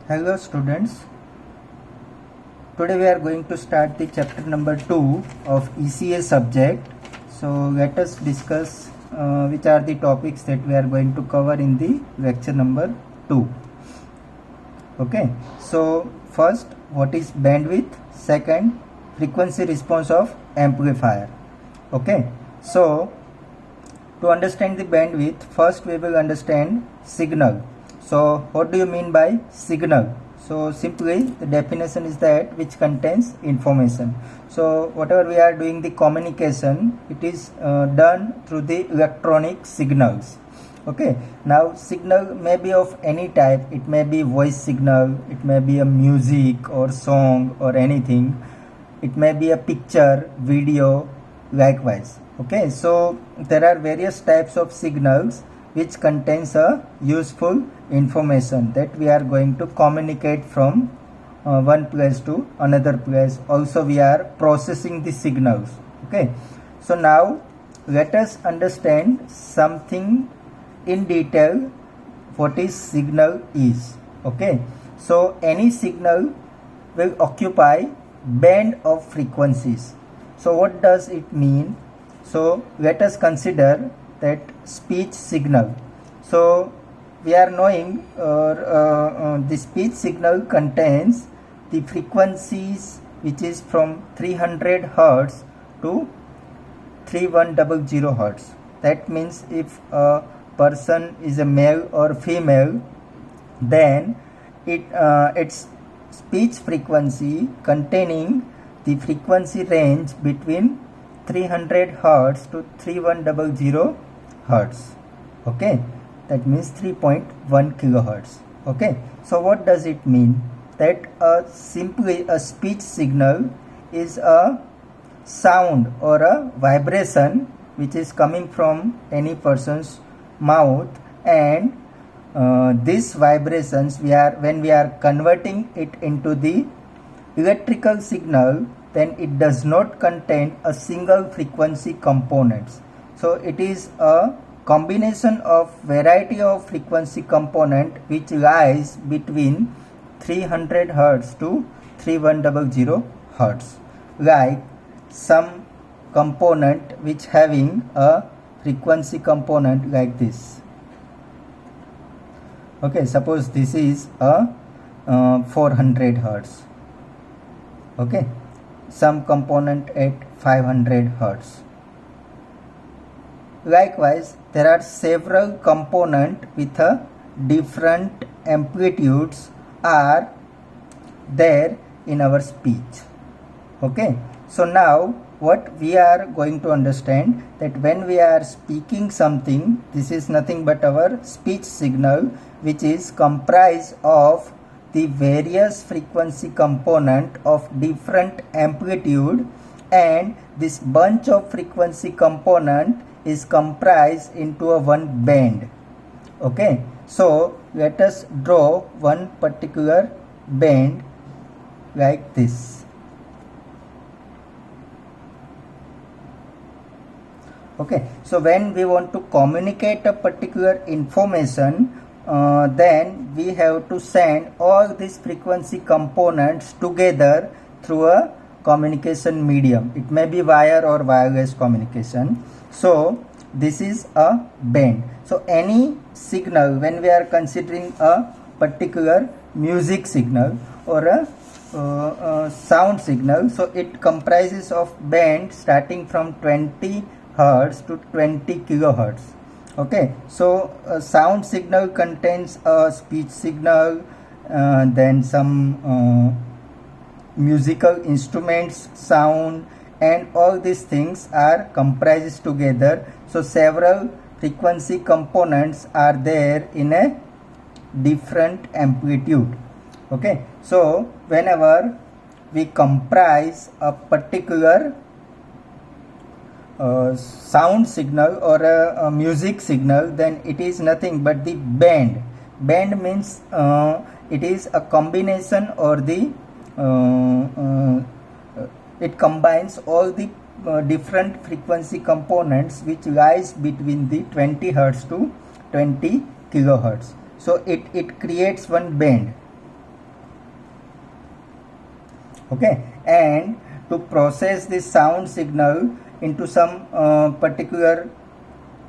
Hello students, today we are going to start the chapter number 2 of ECA subject. So let us discuss which are the topics that we are going to cover in the lecture number 2. Okay, so first, what is bandwidth? Second, frequency response of amplifier. Okay, so to understand the bandwidth, first we will understand signal. So what do you mean by signal? So simply the definition is that which contains information. So whatever we are doing the communication, it is done through the electronic signals. Okay, now signal may be of any type. It may be voice signal, it may be a music or song or anything. It may be a picture, video, likewise. Okay, so there are various types of signals which contains a useful information that we are going to communicate from one place to another place. Also we are processing the signals. Okay, so now let us understand something in detail what is signal is. Okay, so any signal will occupy band of frequencies. So what does it mean? So let us consider that speech signal. So we are knowing the speech signal contains the frequencies which is from 300 Hertz to 3100 Hertz. That means if a person is a male or female, then its speech frequency containing the frequency range between 300 Hertz to 3100 Hertz. Okay, that means 3.1 kilohertz. Okay, so what does it mean? That simply a speech signal is a sound or a vibration which is coming from any person's mouth, and these vibrations when we are converting it into the electrical signal, then it does not contain a single frequency components. So it is a combination of variety of frequency component which lies between 300 Hertz to 3100 Hertz, like some component which having a frequency component like this. Okay, suppose this is a 400 Hertz. Okay, some component at 500 Hertz. Likewise, there are several components with a different amplitudes are there in our speech. Okay, so now what we are going to understand, that when we are speaking something, this is nothing but our speech signal, which is comprised of the various frequency component of different amplitude, and this bunch of frequency component is comprised into a one band. Okay, so let us draw one particular band like this. Okay, so when we want to communicate a particular information, then we have to send all these frequency components together through a communication medium. It may be wire or wireless communication. So this is a band. So any signal, when we are considering a particular music signal or a sound signal, so it comprises of band starting from 20 Hertz to 20 kilohertz. Okay, so a sound signal contains a speech signal, then some musical instruments sound, and all these things are comprised together. So several frequency components are there in a different amplitude. Okay, so whenever we comprise a particular sound signal or a music signal, then it is nothing but the band. Band means it is a combination or the it combines all the different frequency components which lies between the 20 Hertz to 20 kilohertz. So it creates one band. Okay, and to process this sound signal into some particular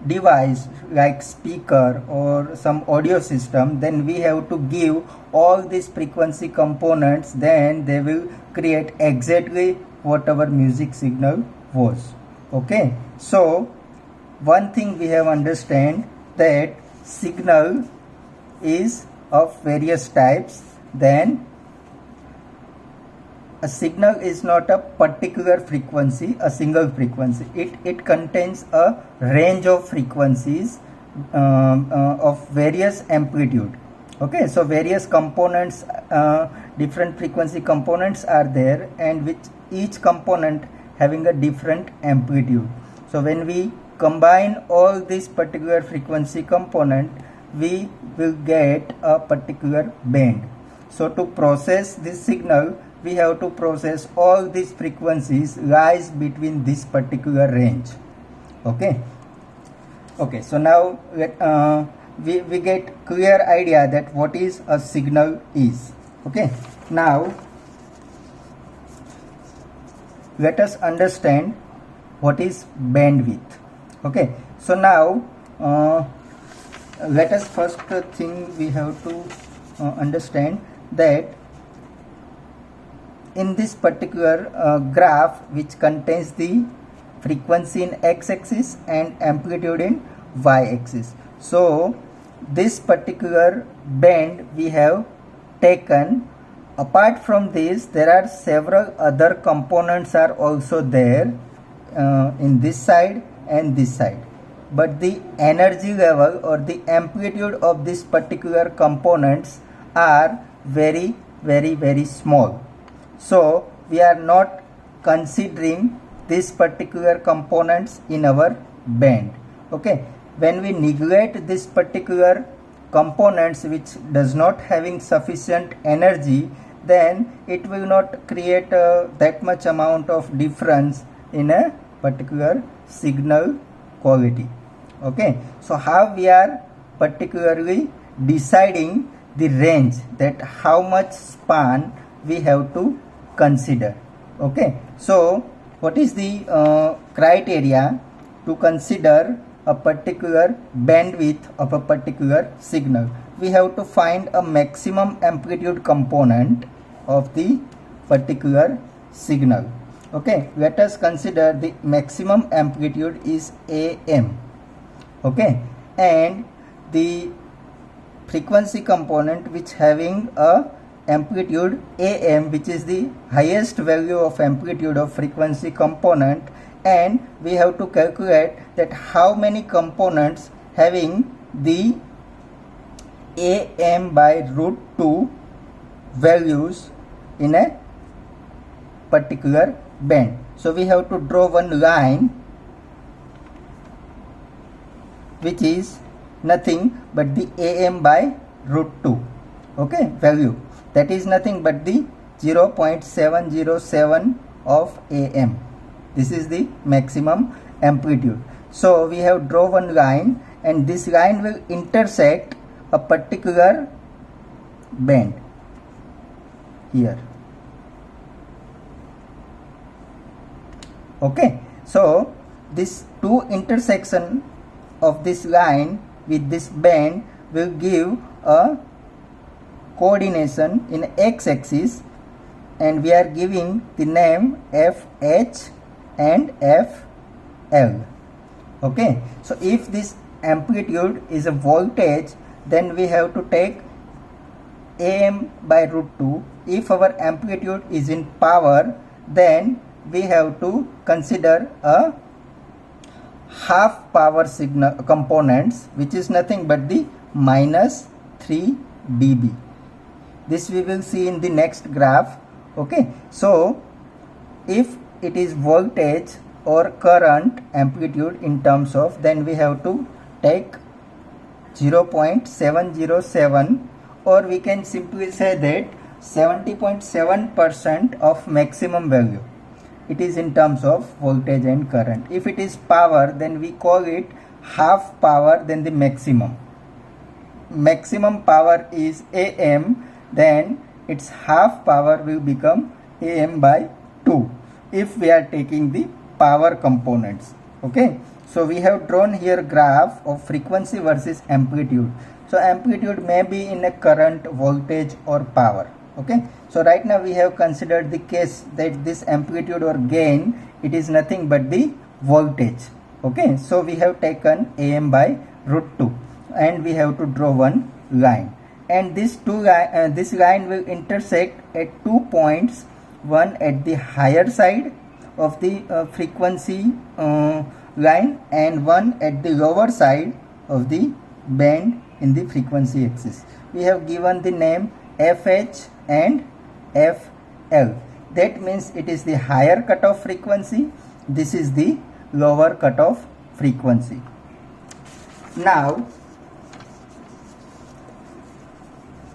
device like speaker or some audio system, then we have to give all these frequency components, then they will create exactly whatever music signal was. Okay, so one thing we have understand that signal is of various types. Then a signal is not a particular frequency, a single frequency. It contains a range of frequencies of various amplitude. Okay, so various components, different frequency components are there, and which each component having a different amplitude. So when we combine all these particular frequency component, we will get a particular band. So to process this signal, we have to process all these frequencies lies between this particular range. Okay, so now we get clear idea that what is a signal is. Okay, now let us understand what is bandwidth. Okay, so now let us first thing we have to understand that in this particular graph, which contains the frequency in x-axis and amplitude in y-axis, so this particular band we have taken. Apart from this, there are several other components are also there in this side and this side, but the energy level or the amplitude of this particular components are very small. So we are not considering these particular components in our band. Okay, when we neglect this particular components which does not having sufficient energy, then it will not create that much amount of difference in a particular signal quality. Okay, so how we are particularly deciding the range, that how much span we have to consider. Okay, so what is the criteria to consider a particular bandwidth of a particular signal? We have to find a maximum amplitude component of the particular signal. Okay, let us consider the maximum amplitude is AM. Okay, and the frequency component which having a amplitude AM, which is the highest value of amplitude of frequency component, and we have to calculate that how many components having the AM by root 2 values in a particular band. So we have to draw one line which is nothing but the AM by root 2. Okay, value that is nothing but the 0.707 of AM. This is the maximum amplitude. So we have drawn one line, and this line will intersect a particular band here. Okay, so this two intersection of this line with this band will give a coordination in x-axis, and we are giving the name FH and FL. Okay, so if this amplitude is a voltage, then we have to take AM by root 2. If our amplitude is in power, then we have to consider a half power signal components, which is nothing but the minus 3 dB. This we will see in the next graph. Okay, so if it is voltage or current amplitude in terms of, then we have to take 0.707, or we can simply say that 70.7% of maximum value. It is in terms of voltage and current. If it is power, then we call it half power than the maximum. Maximum power is AM, then its half power will become Am by 2 if we are taking the power components. Okay, so we have drawn here graph of frequency versus amplitude. So amplitude may be in a current, voltage or power. Okay, so right now we have considered the case that this amplitude or gain, it is nothing but the voltage. Okay, so we have taken Am by root 2 and we have to draw one line, and this line will intersect at 2 points, one at the higher side of the frequency line and one at the lower side of the band in the frequency axis. We have given the name FH and FL. That means it is the higher cutoff frequency, this is the lower cutoff frequency. Now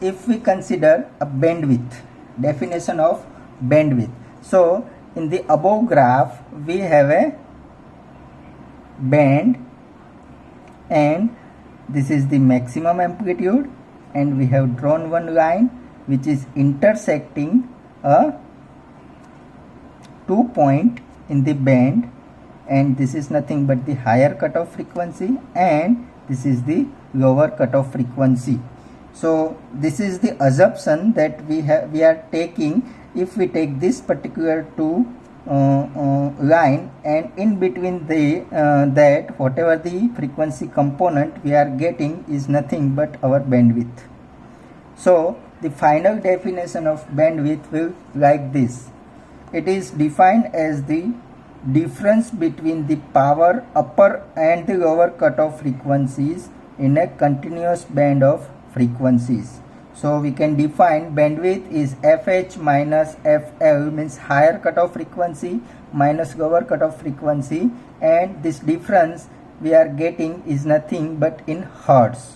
if we consider a bandwidth, definition of bandwidth. So in the above graph we have a band and this is the maximum amplitude, and we have drawn one line which is intersecting a 2 point in the band, and this is nothing but the higher cutoff frequency and this is the lower cutoff frequency. So this is the assumption that we are taking. If we take this particular two line, and in between that whatever the frequency component we are getting is nothing but our bandwidth. So the final definition of bandwidth will like this. It is defined as the difference between the power upper and the lower cutoff frequencies in a continuous band of frequencies. So we can define bandwidth is FH minus FL, means higher cutoff frequency minus lower cutoff frequency, and this difference we are getting is nothing but in hertz.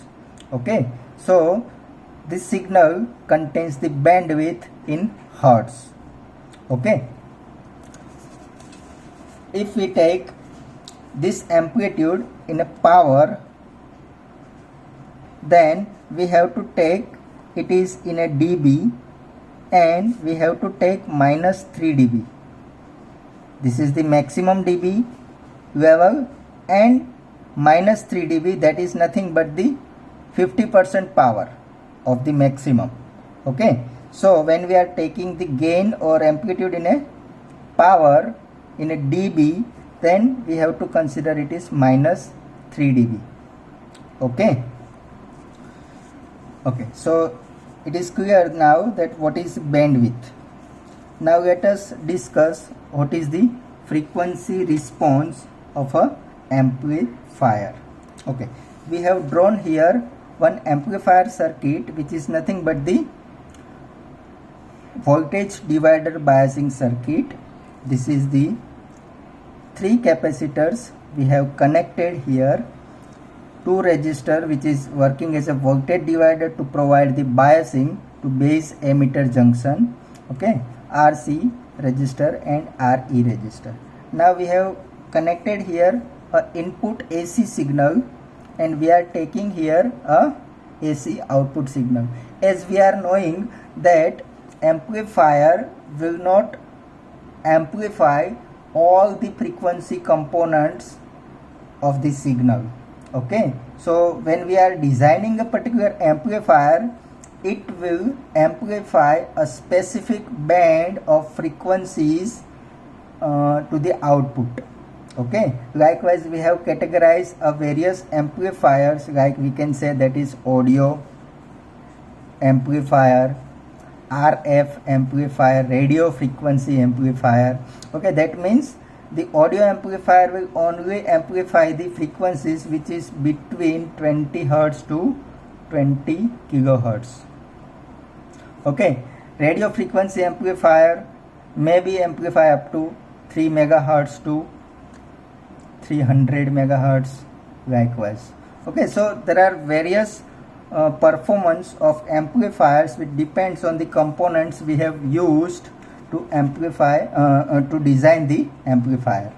Okay, so this signal contains the bandwidth in hertz. Okay, if we take this amplitude in a power, then we have to take it is in a dB and we have to take minus 3 dB. This is the maximum dB level, and minus 3 dB, that is nothing but the 50% power of the maximum. Okay, so when we are taking the gain or amplitude in a power in a dB, then we have to consider it is minus 3 dB. Okay. Okay, so it is clear now that what is bandwidth. Now let us discuss what is the frequency response of a amplifier. Okay, we have drawn here one amplifier circuit which is nothing but the voltage divider biasing circuit. This is the 3 capacitors we have connected here, 2 resistor which is working as a voltage divider to provide the biasing to base emitter junction. Okay, RC resistor and RE resistor. Now we have connected here a input AC signal and we are taking here a AC output signal. As we are knowing that amplifier will not amplify all the frequency components of the signal. Okay, so when we are designing a particular amplifier, it will amplify a specific band of frequencies to the output. Okay, likewise we have categorized various amplifiers, like we can say that is audio amplifier, RF amplifier, radio frequency amplifier. Okay, that means the audio amplifier will only amplify the frequencies which is between 20 Hz to 20 kilohertz. Okay, radio frequency amplifier may be amplify up to 3 megahertz to 300 megahertz likewise. Okay, so there are various performance of amplifiers which depends on the components we have used to amplify to design the amplifier.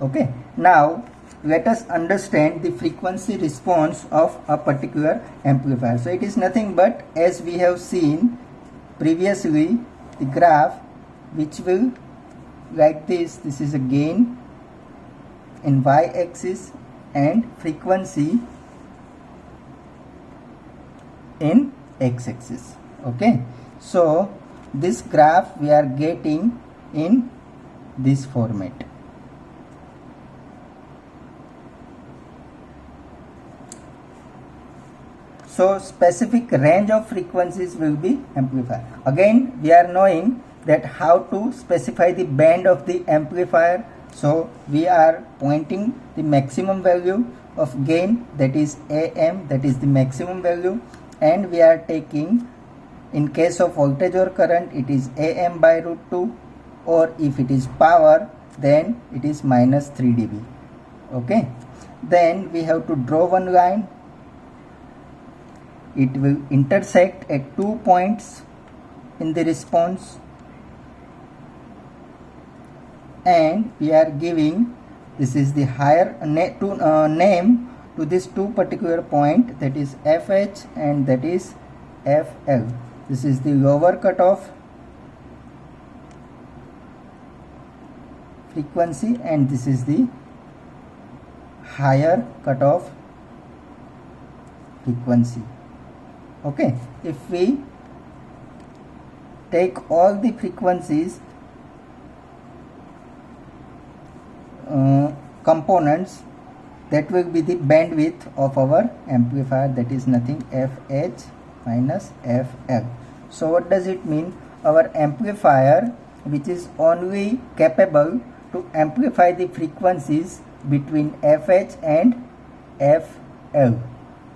Okay, now let us understand the frequency response of a particular amplifier. So it is nothing but, as we have seen previously the graph, which will like this is a gain in y-axis and frequency in x-axis. Okay, so this graph we are getting in this format. So specific range of frequencies will be amplified. Again we are knowing that how to specify the band of the amplifier. So we are pointing the maximum value of gain, that is AM, that is the maximum value, and we are taking, in case of voltage or current, it is AM by root 2, or if it is power then it is minus 3 dB. Okay, then we have to draw one line. It will intersect at 2 points in the response, and we are giving, this is the higher name to this two particular point, that is FH and that is FL. This is the lower cutoff frequency and this is the higher cutoff frequency. Okay, if we take all the frequencies components, that will be the bandwidth of our amplifier, that is nothing FH minus FL. So what does it mean? Our amplifier, which is only capable to amplify the frequencies between FH and FL.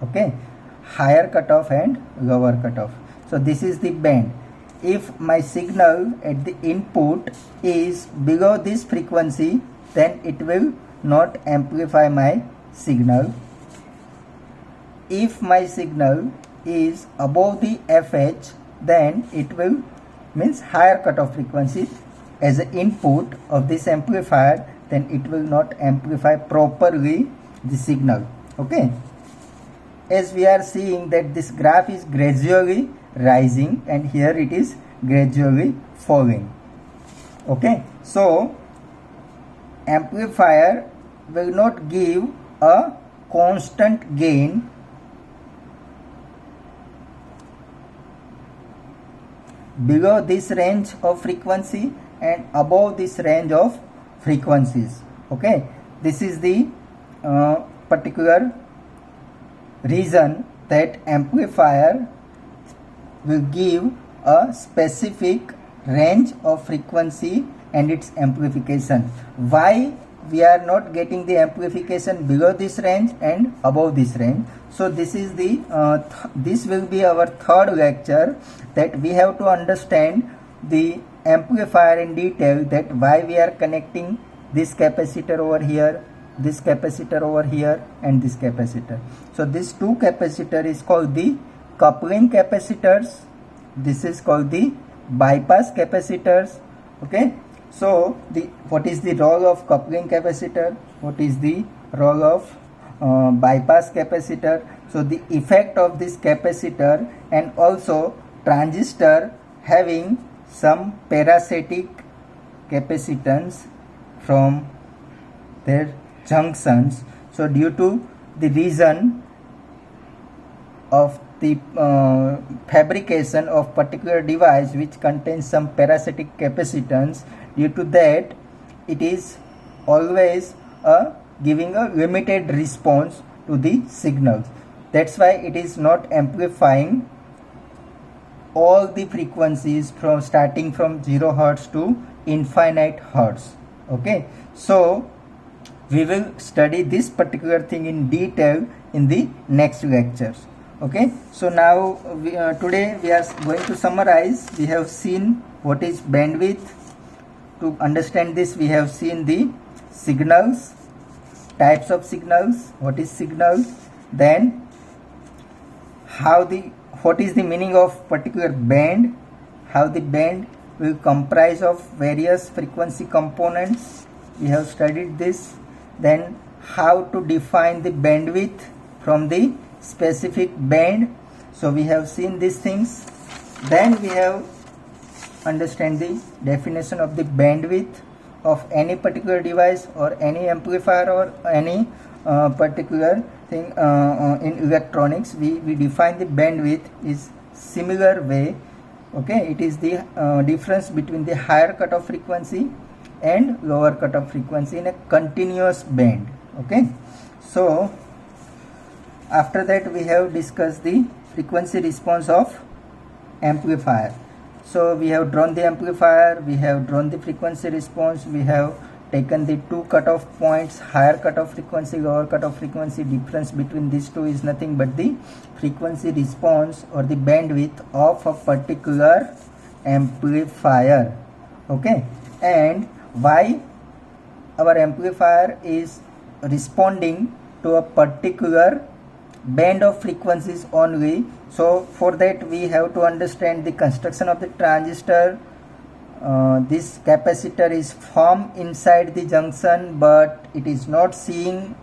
Okay, higher cutoff and lower cutoff. So this is the band. If my signal at the input is below this frequency, then it will not amplify my signal. If my signal is above the FH, then it will means higher cutoff frequency as an input of this amplifier, then it will not amplify properly the signal. Okay, as we are seeing that this graph is gradually rising and here it is gradually falling. Okay, so amplifier will not give a constant gain below this range of frequency and above this range of frequencies. Okay, this is the particular reason that amplifier will give a specific range of frequency and its amplification. Why we are not getting the amplification below this range and above this range? So this is the this will be our third lecture, that we have to understand the amplifier in detail, that why we are connecting this capacitor over here, this capacitor over here and this capacitor. So this two capacitor is called the coupling capacitors, this is called the bypass capacitors. Okay, so what is the role of coupling capacitor, what is the role of bypass capacitor? So the effect of this capacitor and also transistor having some parasitic capacitance from their junctions. So due to the reason of the fabrication of particular device which contains some parasitic capacitance, due to that it is always giving a limited response to the signals. That's why it is not amplifying all the frequencies from starting from 0 Hertz to infinite Hertz. Okay, so we will study this particular thing in detail in the next lectures. Okay, so now today we are going to summarize. We have seen what is bandwidth. To understand this, we have seen the signals, types of signals, what is signal, then what is the meaning of particular band, how the band will comprise of various frequency components, we have studied this. Then how to define the bandwidth from the specific band, so we have seen these things. Then we have understand the definition of the bandwidth of any particular device or any amplifier or any particular thing in electronics. We define the bandwidth is similar way. Okay, it is the difference between the higher cutoff frequency and lower cutoff frequency in a continuous band. Okay, so after that we have discussed the frequency response of amplifier. So we have drawn the amplifier, we have drawn the frequency response, we have taken the two cutoff points, higher cutoff frequency, lower cutoff frequency. Difference between these two is nothing but the frequency response or the bandwidth of a particular amplifier. Okay, and why our amplifier is responding to a particular band of frequencies only. So for that we have to understand the construction of the transistor. This capacitor is formed inside the junction, but it is not seen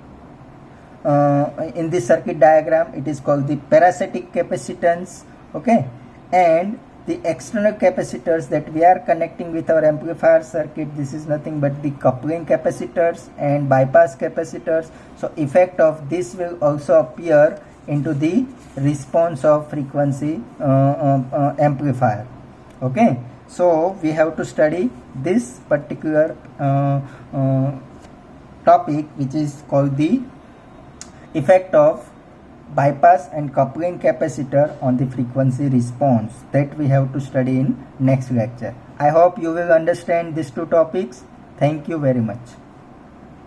in the circuit diagram. It is called the parasitic capacitance. Okay, and the external capacitors that we are connecting with our amplifier circuit, this is nothing but the coupling capacitors and bypass capacitors. So effect of this will also appear into the response of frequency amplifier. Okay, so we have to study this particular topic, which is called the effect of bypass and coupling capacitor on the frequency response. That we have to study in next lecture. I hope you will understand these two topics. Thank you very much.